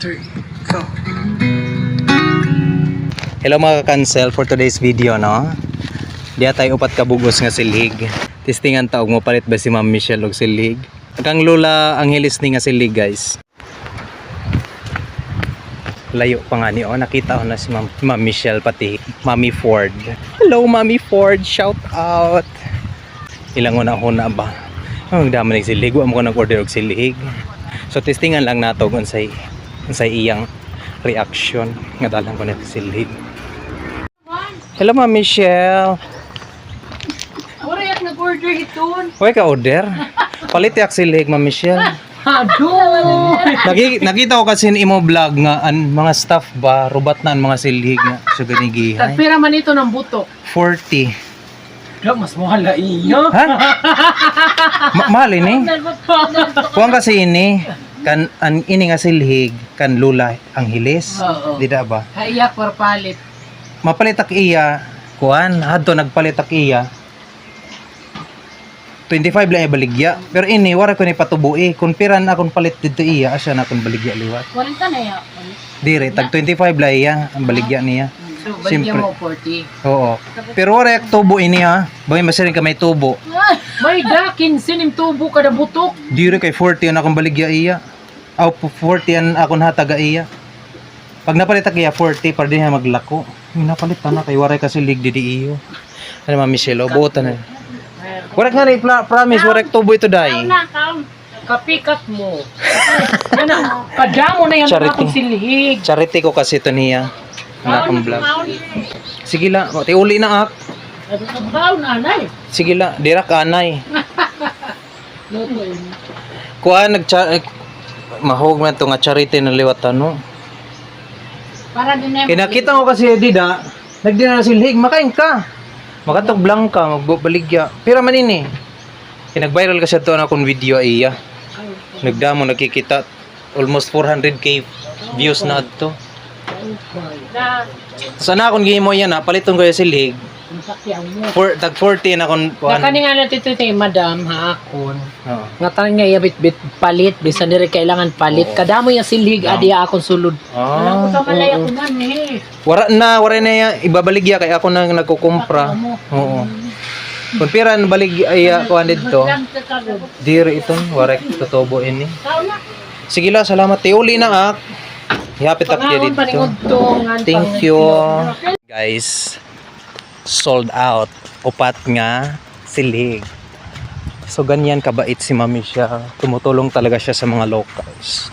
3, go. Hello mga ka-cancel for today's video, no? Diya tayo upat kabugos nga silig. Testingan taog mo palit ba si Ma'am Michelle og silig. Kang Lola Angeles ni nga silig, guys. Layo pa nga ni, nakita ko na si Ma'am Michelle pati Mami Ford. Hello Mami Ford, shout out. Ilang una ba? Ang dami ng silig, wa mo ko nag-order og silig. So testingan lang nato kung say iyang reaction nga dalang ko nito silig. Hello Ma'am Michelle. Wala yak nag-order iton. Huwag ka order. Palit yak silig Ma'am Michelle. Hado! Nakita ko kasi imo vlog nga mga staff ba rubat na ang mga silig nga so ganigihay. Tagpira man ito ng buto. 40. Mas mahal na iyo. Ha? Mahal ini. Kuang kasi ini kan ini nga silhig kan Lola Angeles. Oo. Di da ba? Haiyak par palit. Mapalit ak iya kuan adto nagpalit ak iya 25 lang ibaligya pero ini wala ko ni patubuhi kun piran akon palit dito iya asya na akon baligya liwat 40 na ya. dire tag 25 lang iya ang baligya niya. So baligya mo 40. Oo, pero wala yak tubo ini ha bagay masiring ka may tubo May dakin sinim tubo kada butok. dire kay 40 ang akong baligya iya aw 40 ang akon hataga iya pag napalit ak iya 40 para din maglako napalit pa na kay waray kasi lig didi iyo ano Ma'am Michelle buotan na wala nga rin promise wala tubo ito dahi Kapikat mo. Ano, kadamo na yan Charity. akong silhig. charity ko kasi ito niya na akong vlog sige la tiuli na ak Baw na anay. sige la dira ka anay Luto yun. kuha mahog man ito nga charity na liwat ano Para din na kinakita ko kasi dida nagdi na silhig makain ka makatog blanca magbaligya pira man ini kinag-viral kasi ito na akong video iya nagdamo nakikita almost 400k views na ito na sana akong gihimo yan ha paliton ko yung silhig masakyan mo. tag 40 na akong Nakani nga natin ito madam ha akon. Oo. Nga tanong nga bit palit bisan diri kailangan palit. Kadamo yung silhig adi akong sulod. Ah, Sa malaya ko man eh. wala na yan ibabaligya kay ako nang nagkukumpra oo kung pira na baligya ay kuha dito dire iton warek tutubo ini sige la salamat tiuli na ak ihapit ak Pangaon dito paningudtong thank you guys sold out upat nga silig so ganyan kabait si Mami siya tumutulong talaga siya sa mga locals